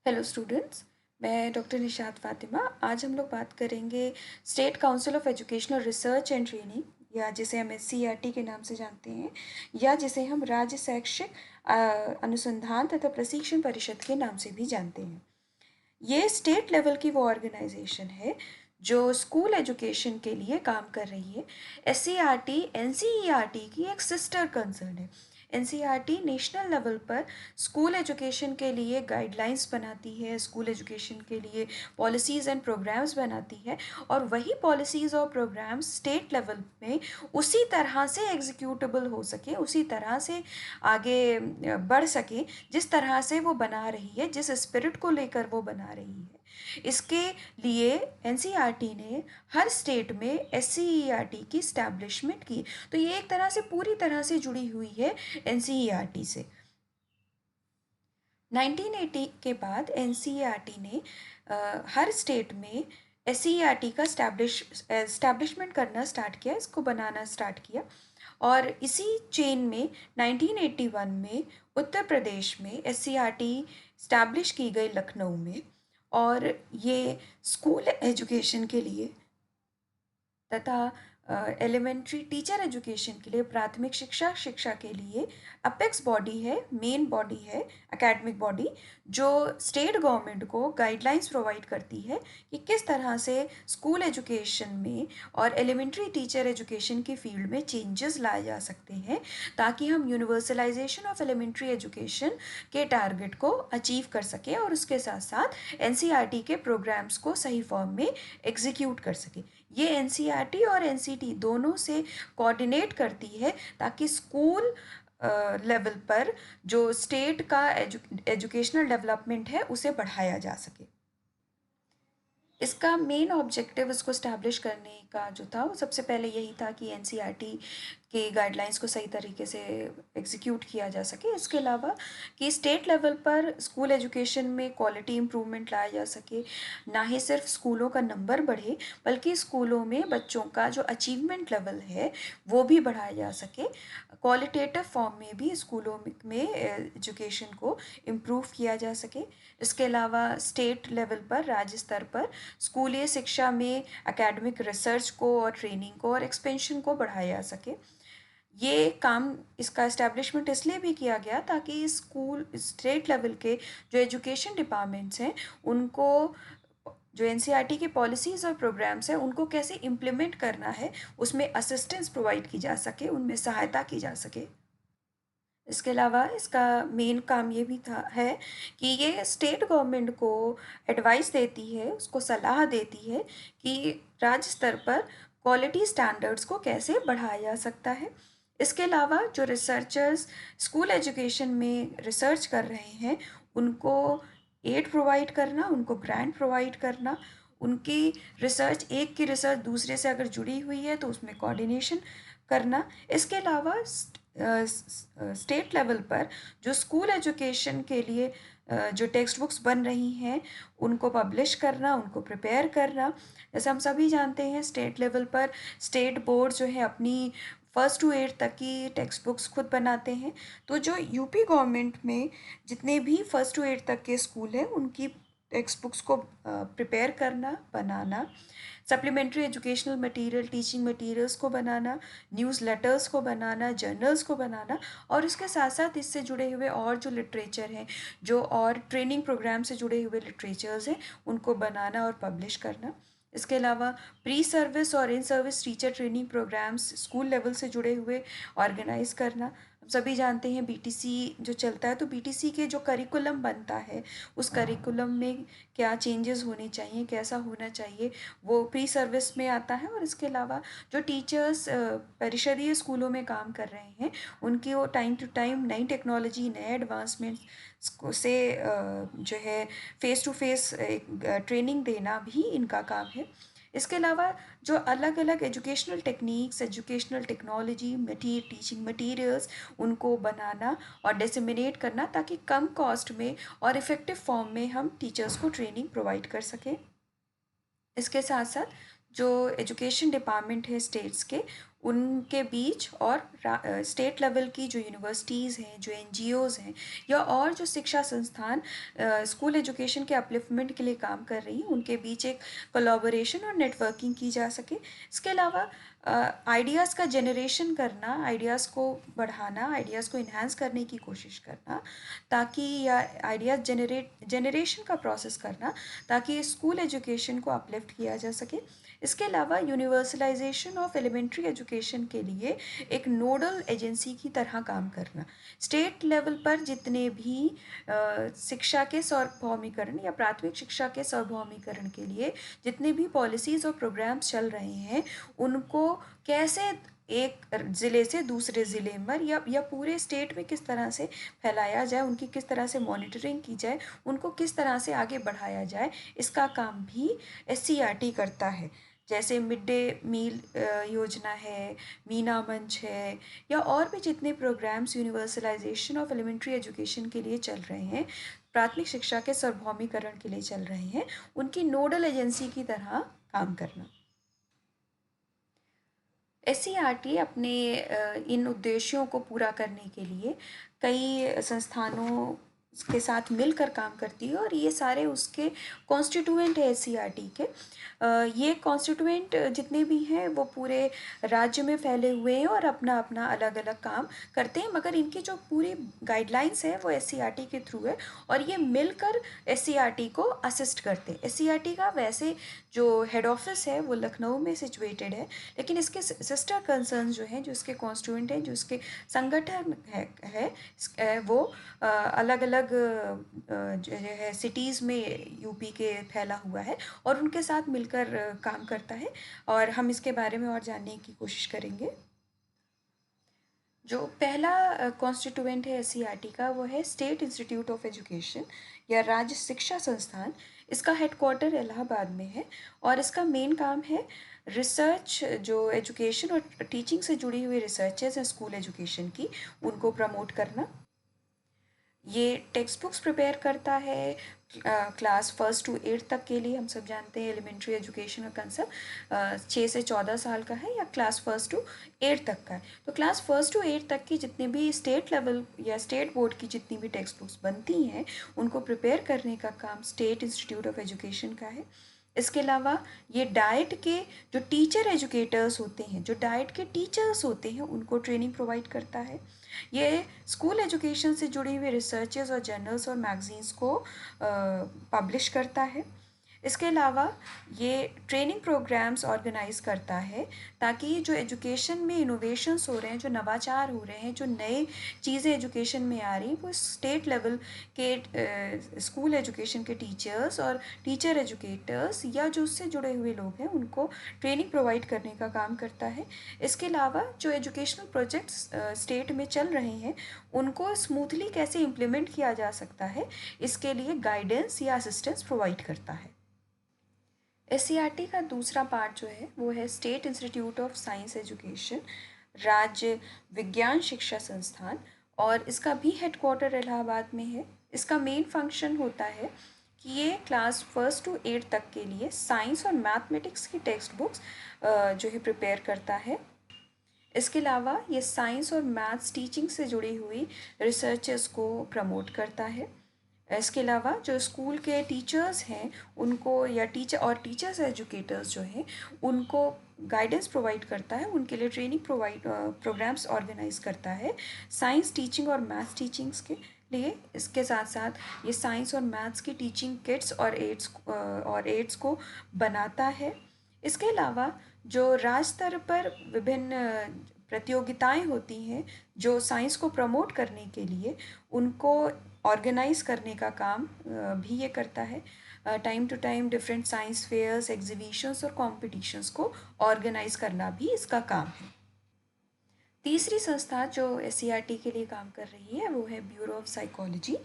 Hello students. मैं doctor Nishat Fatima. आज हम लोग बात करेंगे state council of educational research and training, या जिसे हम SCERT के नाम से जानते हैं, या जिसे हम राज्य शैक्षिक अनुसंधान तथा प्रशिक्षण परिषद के नाम से भी जानते हैं। ये स्टेट लेवल की वो ऑर्गेनाइजेशन है जो स्कूल एजुकेशन के लिए काम कर रही है। SCERT NCERT की एक सिस्टर कंसर्न है। NCERT नेशनल लेवल पर स्कूल एजुकेशन के लिए गाइडलाइंस बनाती है, स्कूल एजुकेशन के लिए पॉलिसीज़ एंड प्रोग्राम्स बनाती है, और वही पॉलिसीज़ और प्रोग्राम्स स्टेट लेवल में उसी तरह से एग्जीक्यूटेबल हो सके, उसी तरह से आगे बढ़ सके जिस तरह से वो बना रही है, जिस स्पिरिट को लेकर वो बना रही है। इसके लिए NCERT ने हर स्टेट में SCERT की स्टैब्लिशमेंट की। तो ये एक तरह से पूरी तरह से जुड़ी हुई है NCERT से। 1980 के बाद NCERT ने हर स्टेट में SCERT का स्टैब्लिशमेंट करना स्टार्ट किया, इसको बनाना स्टार्ट किया। और इसी चेन में 1981 में उत्तर प्रदेश में SCERT स्टैब्लिश की गई लखनऊ में, और ये स्कूल एजुकेशन के लिए तथा एलिमेंट्री टीचर एजुकेशन के लिए, प्राथमिक शिक्षा के लिए अपेक्स बॉडी है, मेन बॉडी है, एकेडमिक बॉडी, जो स्टेट गवर्नमेंट को गाइडलाइंस प्रोवाइड करती है कि किस तरह से स्कूल एजुकेशन में और एलिमेंट्री टीचर एजुकेशन की फील्ड में चेंजेस लाए जा सकते हैं, ताकि हम यूनिवर्सलाइजेशन ऑफ एलिमेंट्री एजुकेशन के टारगेट को अचीव कर सकें और उसके साथ साथ NCERT के प्रोग्राम्स को सही फॉर्म में एग्जीक्यूट कर सकें। ये NCERT और NCT दोनों से कोऑर्डिनेट करती है, ताकि स्कूल लेवल पर जो स्टेट का एजुकेशनल डेवलपमेंट है उसे बढ़ाया जा सके। इसका मेन ऑब्जेक्टिव इसको स्टैब्लिश करने का जो था वो सबसे पहले यही था कि NCERT के गाइडलाइंस को सही तरीके से एग्जीक्यूट किया जा सके। इसके अलावा कि स्टेट लेवल पर स्कूल एजुकेशन में क्वालिटी इम्प्रूवमेंट लाया जा सके, ना ही सिर्फ स्कूलों का नंबर बढ़े बल्कि स्कूलों में बच्चों का जो अचीवमेंट लेवल है वो भी बढ़ाया जा सके। क्वालिटेटिव फॉर्म में भी स्कूलों में एजुकेशन को इम्प्रूव किया जा सके। इसके अलावा स्टेट लेवल पर, राज्य स्तर पर स्कूली शिक्षा में एकेडमिक रिसर्च को और ट्रेनिंग को और एक्सपेंशन को बढ़ाया जा सके। ये काम, इसका इस्टेब्लिशमेंट इसलिए भी किया गया ताकि स्कूल स्टेट लेवल के जो एजुकेशन डिपार्टमेंट्स हैं उनको जो NCERT की पॉलिसीज़ और प्रोग्राम्स हैं उनको कैसे इम्प्लीमेंट करना है, उसमें असिस्टेंस प्रोवाइड की जा सके, उनमें सहायता की जा सके। इसके अलावा इसका मेन काम ये भी था है कि ये स्टेट गवर्नमेंट को एडवाइस देती है, उसको सलाह देती है कि राज्य स्तर पर क्वालिटी स्टैंडर्ड्स को कैसे बढ़ाया जा सकता है। इसके अलावा जो रिसर्चर्स स्कूल एजुकेशन में रिसर्च कर रहे हैं उनको एड प्रोवाइड करना, उनको ग्रांट प्रोवाइड करना, उनकी रिसर्च, एक की रिसर्च दूसरे से अगर जुड़ी हुई है तो उसमें कोऑर्डिनेशन करना। इसके अलावा स्टेट लेवल पर जो स्कूल एजुकेशन के लिए जो टेक्स्ट बुक्स बन रही हैं उनको पब्लिश करना, उनको प्रिपेयर करना। जैसे हम सभी जानते हैं स्टेट लेवल पर स्टेट बोर्ड जो है अपनी फर्स्ट टू एट तक की टेक्स्ट बुक्स खुद बनाते हैं। तो जो यूपी गवर्नमेंट में जितने भी फर्स्ट टू एट तक के स्कूल हैं उनकी टेक्स्ट बुक्स को प्रिपेयर करना, बनाना, supplementary educational material, teaching materials को बनाना, न्यूज़ लेटर्स को बनाना, जर्नल्स को बनाना, और इसके साथ साथ इससे जुड़े हुए और जो लिटरेचर हैं, जो और ट्रेनिंग प्रोग्राम से जुड़े हुए लिटरेचर्स हैं उनको बनाना और पब्लिश करना। इसके अलावा प्री सर्विस और in service teacher training programs school level से जुड़े हुए ऑर्गेनाइज करना। हम सभी जानते हैं BTC जो चलता है, तो BTC के जो करिकुलम बनता है उस करिकुलम में क्या चेंजेस होने चाहिए, कैसा होना चाहिए, वो प्री सर्विस में आता है। और इसके अलावा जो टीचर्स परिषदीय स्कूलों में काम कर रहे हैं उनकी वो टाइम टू टाइम नई टेक्नोलॉजी, नए एडवांसमेंट से जो है फेस टू फेस ट्रेनिंग देना भी इनका काम है। इसके अलावा जो अलग अलग educational techniques, educational technology, teaching materials उनको बनाना और डिसमिनेट करना, ताकि कम कॉस्ट में और इफ़ेक्टिव फॉर्म में हम टीचर्स को ट्रेनिंग प्रोवाइड कर सकें। इसके साथ साथ जो एजुकेशन डिपार्टमेंट है स्टेट्स के, उनके बीच और स्टेट लेवल की जो यूनिवर्सिटीज़ हैं, जो एनजीओज़ हैं या और जो शिक्षा संस्थान स्कूल एजुकेशन के अपलिफ्टमेंट के लिए काम कर रही हैं, उनके बीच एक कोलैबोरेशन और नेटवर्किंग की जा सके। इसके अलावा आइडियाज़ का जनरेशन करना, आइडियाज़ को बढ़ाना, आइडियाज़ को इन्हांस करने की कोशिश करना, ताकि या आइडियाज़ जनरेशन का प्रोसेस करना ताकि स्कूल एजुकेशन को अपलिफ्ट किया जा सके। इसके अलावा यूनिवर्सलाइजेशन ऑफ एलिमेंट्री एजुकेशन के लिए एक नोडल एजेंसी की तरह काम करना। स्टेट लेवल पर जितने भी शिक्षा के सार्वभौमिकरण या प्राथमिक शिक्षा के सार्वभौमिकरण के लिए जितने भी पॉलिसीज़ और प्रोग्राम्स चल रहे हैं, उनको कैसे एक ज़िले से दूसरे ज़िले में या पूरे स्टेट में किस तरह से फैलाया जाए, उनकी किस तरह से मॉनिटरिंग की जाए, उनको किस तरह से आगे बढ़ाया जाए, इसका काम भी SCERT करता है। जैसे मिड डे मील योजना है, मीना मंच है, या और भी जितने programs universalization of elementary education के लिए चल रहे हैं, प्राथमिक शिक्षा के सार्वभौमिकरण के लिए चल रहे हैं, उनकी नोडल एजेंसी की तरह काम करना। SCERT अपने इन उद्देश्यों को पूरा करने के लिए कई संस्थानों के साथ मिलकर काम करती है और ये सारे उसके कॉन्स्टिट्यूएंट है SCERT के। ये कॉन्स्टिट्यूएंट जितने भी हैं वो पूरे राज्य में फैले हुए हैं और अपना अपना अलग अलग काम करते हैं, मगर इनकी जो पूरी गाइडलाइंस है वो SCERT के थ्रू है और ये मिलकर SCERT को असिस्ट करते हैं। SCERT का वैसे जो हेड ऑफिस है वो लखनऊ में सिचुएटेड है, लेकिन इसके सिस्टर कंसर्न जो हैं, जो इसके कॉन्स्टिट्यूएंट हैं, जो इसके संगठन है वो अलग अलग जो है सिटीज़ में यूपी के फैला हुआ है और उनके साथ मिलकर काम करता है, और हम इसके बारे में और जानने की कोशिश करेंगे। जो पहला कॉन्स्टिट्यूएंट है SCERT का वो है स्टेट इंस्टीट्यूट ऑफ एजुकेशन या राज्य शिक्षा संस्थान। इसका हेडक्वार्टर इलाहाबाद में है और इसका मेन काम है रिसर्च, जो एजुकेशन और टीचिंग से जुड़ी हुई रिसर्चेज हैं स्कूल एजुकेशन की, उनको प्रमोट करना। ये टेक्स्ट बुक्स प्रिपेयर करता है क्लास 1 to 8 तक के लिए। हम सब जानते हैं एलिमेंट्री एजुकेशन का कंसेप्ट 6 से 14 साल का है या क्लास 1 to 8 तक का है। तो क्लास 1 to 8 तक की जितने भी स्टेट लेवल या स्टेट बोर्ड की जितनी भी टेक्स्ट बुक्स बनती हैं, उनको प्रिपेयर करने का काम स्टेट इंस्टीट्यूट ऑफ एजुकेशन का है। इसके अलावा ये डाइट के जो टीचर एजुकेटर्स होते हैं, जो डाइट के टीचर्स होते हैं, उनको ट्रेनिंग प्रोवाइड करता है। ये स्कूल एजुकेशन से जुड़ी हुई रिसर्चेस और जर्नल्स और मैगजीन्स को पब्लिश करता है। इसके अलावा ये ट्रेनिंग प्रोग्राम्स ऑर्गेनाइज करता है ताकि जो एजुकेशन में इनोवेशंस हो रहे हैं, जो नवाचार हो रहे हैं, जो नए चीज़ें एजुकेशन में आ रही हैं, वो स्टेट लेवल के स्कूल एजुकेशन के टीचर्स और टीचर एजुकेटर्स या जो उससे जुड़े हुए लोग हैं उनको ट्रेनिंग प्रोवाइड करने का काम करता है। इसके अलावा जो एजुकेशनल प्रोजेक्ट्स स्टेट में चल रहे हैं, उनको स्मूथली कैसे इम्प्लीमेंट किया जा सकता है, इसके लिए गाइडेंस या असिस्टेंस प्रोवाइड करता है। SCERT का दूसरा पार्ट जो है वो है state institute of science education, राज्य विज्ञान शिक्षा संस्थान, और इसका भी हेडक्वार्टर इलाहाबाद में है। इसका मेन फंक्शन होता है कि ये क्लास 1 to 8 तक के लिए साइंस और मैथमेटिक्स की टेक्स्ट बुक्स जो है प्रिपेयर करता है। इसके अलावा ये साइंस और मैथ्स टीचिंग से जुड़ी हुई रिसर्चेस को प्रमोट करता है। इसके अलावा जो स्कूल के टीचर्स हैं उनको या टीचर्स एजुकेटर्स जो हैं उनको गाइडेंस प्रोवाइड करता है, उनके लिए ट्रेनिंग प्रोग्राम्स ऑर्गेनाइज करता है साइंस टीचिंग और मैथ्स टीचिंग्स के लिए। इसके साथ साथ ये साइंस और मैथ्स की टीचिंग किट्स और एड्स को बनाता है। इसके अलावा जो राज्य स्तर पर विभिन्न प्रतियोगिताएं होती हैं जो साइंस को प्रमोट करने के लिए, उनको ऑर्गेनाइज करने का काम भी ये करता है। Time to time different science fairs, exhibitions और कॉम्पिटिशन्स को ऑर्गेनाइज करना भी इसका काम है। तीसरी संस्था जो SCERT के लिए काम कर रही है वो है ब्यूरो ऑफ साइकोलॉजी,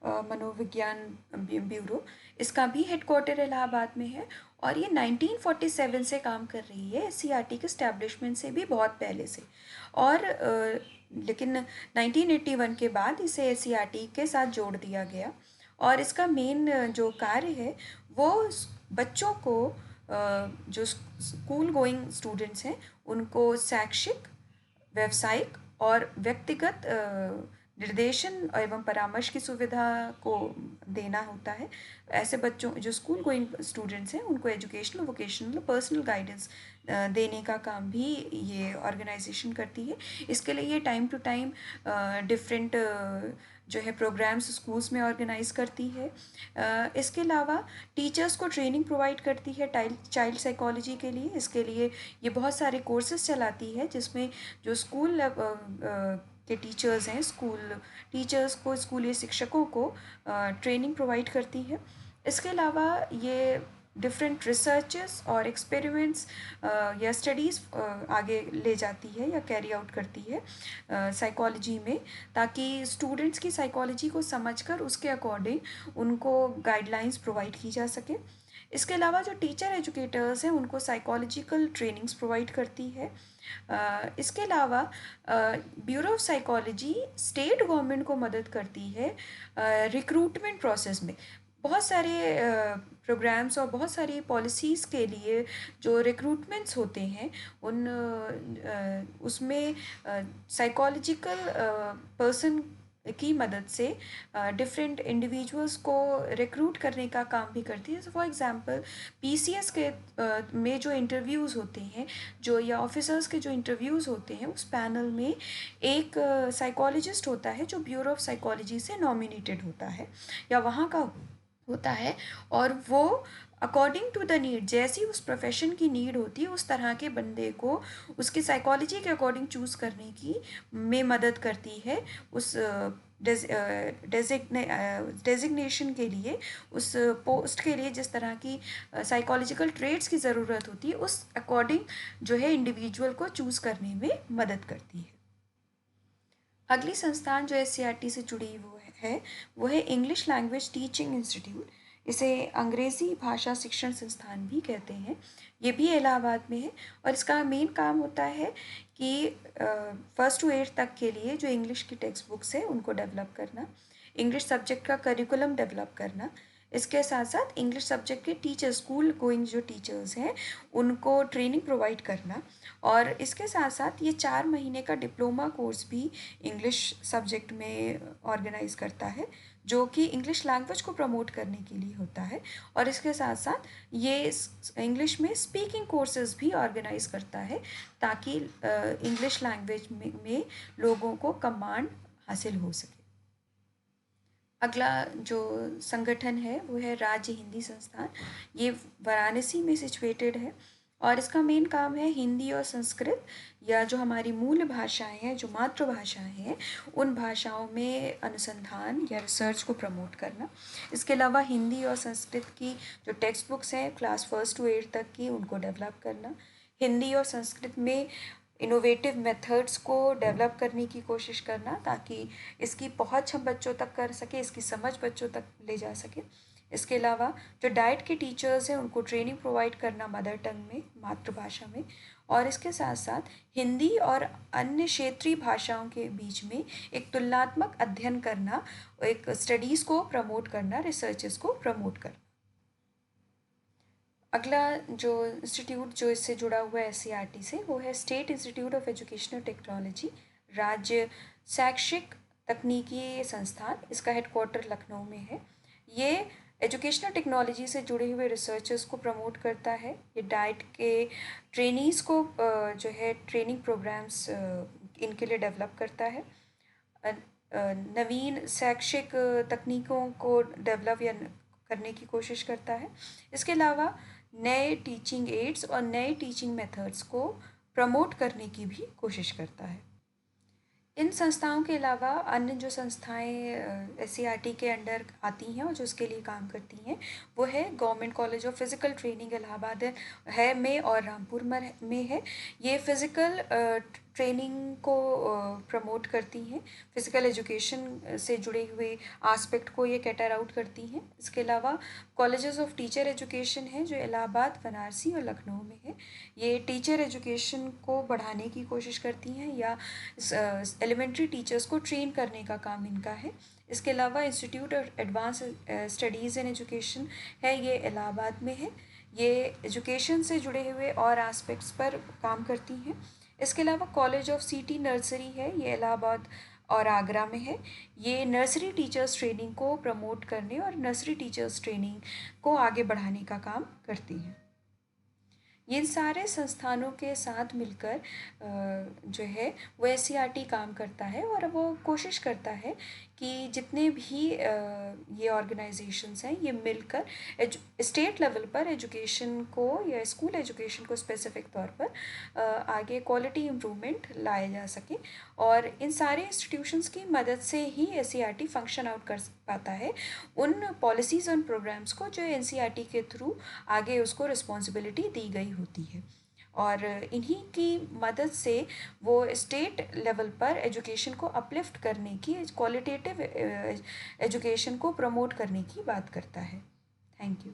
मनोविज्ञान ब्यूरो। इसका भी हेडक्वार्टर इलाहाबाद में है और ये 1947 से काम कर रही है, SCERT के स्टैब्लिशमेंट से भी बहुत पहले से। और लेकिन 1981 के बाद इसे SCERT के साथ जोड़ दिया गया और इसका मेन जो कार्य है वो बच्चों को जो स्कूल गोइंग स्टूडेंट्स हैं उनको शैक्षिक, व्यावसायिक और व्यक्तिगत निर्देशन एवं परामर्श की सुविधा को देना होता है। ऐसे बच्चों जो स्कूल गोइंग स्टूडेंट्स हैं उनको एजुकेशनल, वोकेशनल, पर्सनल गाइडेंस देने का काम भी ये ऑर्गेनाइजेशन करती है। इसके लिए ये टाइम टू टाइम डिफरेंट जो है प्रोग्राम्स स्कूल्स में ऑर्गेनाइज करती है। इसके अलावा टीचर्स को ट्रेनिंग प्रोवाइड करती है चाइल्ड साइकोलॉजी के लिए। इसके लिए ये बहुत सारे कोर्सेज चलाती है जिसमें जो स्कूल के टीचर्स हैं, स्कूल टीचर्स को, स्कूली शिक्षकों को ट्रेनिंग प्रोवाइड करती है। इसके अलावा ये डिफरेंट रिसर्चेस और एक्सपेरिमेंट्स या स्टडीज़ आगे ले जाती है या कैरी आउट करती है साइकोलॉजी में, ताकि स्टूडेंट्स की साइकोलॉजी को समझकर उसके अकॉर्डिंग उनको गाइडलाइंस प्रोवाइड की जा सके। इसके अलावा जो टीचर एजुकेटर्स हैं उनको साइकोलॉजिकल ट्रेनिंग्स प्रोवाइड करती है। इसके अलावा bureau of psychology state government को मदद करती है रिक्रूटमेंट प्रोसेस में। बहुत सारे प्रोग्राम्स और बहुत सारी पॉलिसीज़ के लिए जो रिक्रूटमेंट्स होते हैं उसमें साइकोलॉजिकल पर्सन की मदद से डिफरेंट इंडिविजुअल्स को रिक्रूट करने का काम भी करती है। फॉर एग्जांपल पीसीएस के में जो इंटरव्यूज़ होते हैं, जो या ऑफिसर्स के जो इंटरव्यूज़ होते हैं, उस पैनल में एक साइकोलॉजिस्ट होता है जो ब्यूरो ऑफ साइकोलॉजी से नॉमिनेटेड होता है या वहाँ का होता है, और वो अकॉर्डिंग टू द नीड, जैसी उस प्रोफेशन की नीड होती है उस तरह के बंदे को उसकी साइकोलॉजी के अकॉर्डिंग चूज़ करने की में मदद करती है। उस डेजिग्नेशन के लिए, उस पोस्ट के लिए जिस तरह की साइकोलॉजिकल ट्रेड्स की ज़रूरत होती है उस अकॉर्डिंग जो है इंडिविजुअल को चूज़ करने में मदद करती है। अगली संस्थान जो एससीईआरटी से जुड़ी है वो है इंग्लिश लैंग्वेज टीचिंग इंस्टीट्यूट। इसे अंग्रेज़ी भाषा शिक्षण संस्थान भी कहते हैं। ये भी इलाहाबाद में है और इसका मेन काम होता है कि 1st to 8th तक के लिए जो इंग्लिश की टेक्स्ट बुक्स है उनको डेवलप करना, इंग्लिश सब्जेक्ट का करिकुलम डेवलप करना, इसके साथ साथ इंग्लिश सब्जेक्ट के टीचर्स, स्कूल गोइंग जो टीचर्स हैं उनको ट्रेनिंग प्रोवाइड करना, और इसके साथ साथ ये 4 महीने का डिप्लोमा कोर्स भी इंग्लिश सब्जेक्ट में ऑर्गेनाइज करता है जो कि इंग्लिश लैंग्वेज को प्रमोट करने के लिए होता है। और इसके साथ साथ ये इंग्लिश में स्पीकिंग कोर्सेज भी ऑर्गेनाइज करता है ताकि इंग्लिश लैंग्वेज में लोगों को कमांड हासिल हो सके। अगला जो संगठन है वो है राज्य हिंदी संस्थान। ये वाराणसी में सिचुएटेड है और इसका मेन काम है हिंदी और संस्कृत, या जो हमारी मूल भाषाएं हैं, जो मातृभाषाएं हैं, उन भाषाओं में अनुसंधान या रिसर्च को प्रमोट करना। इसके अलावा हिंदी और संस्कृत की जो टेक्स्ट बुक्स हैं क्लास 1st to 8th तक की, उनको डेवलप करना। हिंदी और संस्कृत में इनोवेटिव मेथड्स को डेवलप करने की कोशिश करना ताकि इसकी पहुंच हम बच्चों तक कर सके, इसकी समझ बच्चों तक ले जा सके। इसके अलावा जो डाइट के टीचर्स हैं उनको ट्रेनिंग प्रोवाइड करना मदर टंग में, मातृभाषा में, और इसके साथ साथ हिंदी और अन्य क्षेत्रीय भाषाओं के बीच में एक तुलनात्मक अध्ययन करना, एक स्टडीज़ को प्रमोट करना, रिसर्चेस को प्रमोट करना। अगला जो इंस्टीट्यूट जो इससे जुड़ा हुआ है एससीईआरटी से वो है state institute of educational technology, राज्य शैक्षिक तकनीकी संस्थान। इसका हेडक्वार्टर लखनऊ में है। ये एजुकेशनल टेक्नोलॉजी से जुड़े हुए रिसर्चर्स को प्रमोट करता है। ये डाइट के ट्रेनीज़ को जो है ट्रेनिंग प्रोग्राम्स इनके लिए डेवलप करता है। नवीन शैक्षिक तकनीकों को डेवलप या करने की कोशिश करता है। इसके अलावा नए टीचिंग एड्स और नए टीचिंग मेथड्स को प्रमोट करने की भी कोशिश करता है। इन संस्थाओं के अलावा अन्य जो संस्थाएं एससीईआरटी के अंडर आती हैं और जो उसके लिए काम करती हैं वो है government college of physical training Allahabad है में और रामपुर में है। ये फ़िज़िकल ट्रेनिंग को प्रमोट करती हैं, फ़िज़िकल एजुकेशन से जुड़े हुए एस्पेक्ट को ये कैटर आउट करती हैं। इसके अलावा कॉलेजेस ऑफ टीचर एजुकेशन है जो इलाहाबाद, बनारसी और लखनऊ में है। ये टीचर एजुकेशन को बढ़ाने की कोशिश करती हैं या एलिमेंट्री टीचर्स को ट्रेन करने का काम इनका है। इसके अलावा institute of advance studies in education है, ये इलाहाबाद में है। ये एजुकेशन से जुड़े हुए और एस्पेक्ट्स पर काम करती हैं। इसके अलावा कॉलेज ऑफ सिटी नर्सरी है, ये इलाहाबाद और आगरा में है। ये नर्सरी टीचर्स ट्रेनिंग को प्रमोट करने और नर्सरी टीचर्स ट्रेनिंग को आगे बढ़ाने का काम करती हैं। ये इन सारे संस्थानों के साथ मिलकर जो है वो एससीईआरटी काम करता है और वो कोशिश करता है कि जितने भी ये ऑर्गेनाइजेशंस हैं ये मिलकर स्टेट लेवल पर एजुकेशन को या स्कूल एजुकेशन को स्पेसिफिक तौर पर आगे क्वालिटी इम्प्रूवमेंट लाए जा सके। और इन सारे इंस्टीट्यूशंस की मदद से ही एससीईआरटी फंक्शन आउट कर पाता है उन पॉलिसीज़ और प्रोग्राम्स को जो एनसीईआरटी के थ्रू आगे उसको रिस्पॉन्सिबिलिटी दी गई होती है। और इन्हीं की मदद से वो स्टेट लेवल पर एजुकेशन को अपलिफ्ट करने की, क्वालिटेटिव एजुकेशन को प्रमोट करने की बात करता है। Thank you.